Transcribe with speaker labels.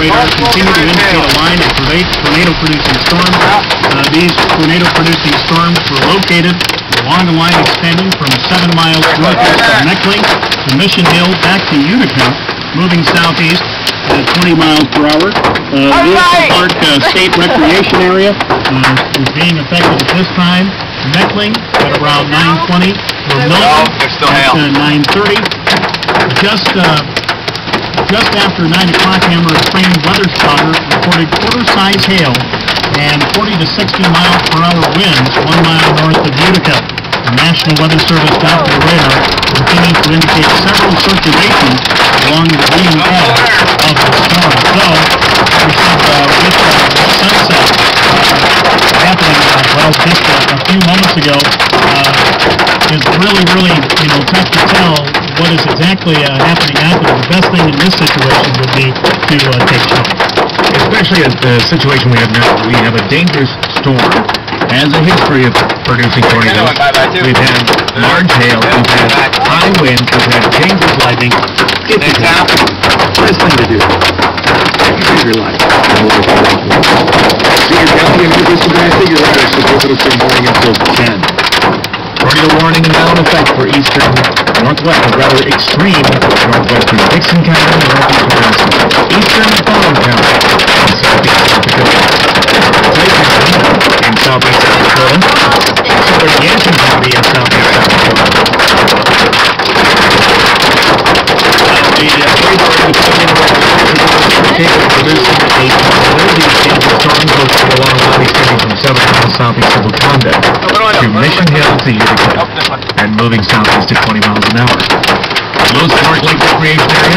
Speaker 1: radar continue to indicate a line of tornado-producing storms. These tornado-producing storms were located along a line extending from 7 miles northeast of Meckling to Mission Hill back to Utica, moving southeast at 20 miles per hour. Wilson Park State Recreation Area is being affected at this time. Meckling at around 9:20. Milton at 9:30. Just after 9 o'clock, Amherst Frame Weather Spotter reported quarter-size hail and 40 to 60 miles per hour winds 1 mile north of Utica. The National Weather Service Doppler radar continues to indicate several circulations along the green edge of the storm. So, with sunset happening, just a few moments ago, it's really, tough to tell what is exactly happening out there. The best thing in this situation would be to take shelter.
Speaker 2: Especially at the situation we have now, we have a dangerous storm. Has a history of producing tornadoes. We've had large hail, we've had high winds, we've had dangerous lightning. It's a best thing to do. Save your life. See, you're counting into this and I figure out it's supposed to be morning until 10. Tornado warning now in effect for eastern, northwest, or rather extreme northwestern Dixon County and northeast Wisconsin, eastern Farm County, and southeast South Dakota, in southeast South Dakota, southern Yankton County and southeast South Dakota. Producing a possibility of dangerous storms located along the line extending from 7 miles southeast of Wakanda to Mission Hill to Utica and moving southeast at 20 miles an hour. Most Park Lake Recreation Area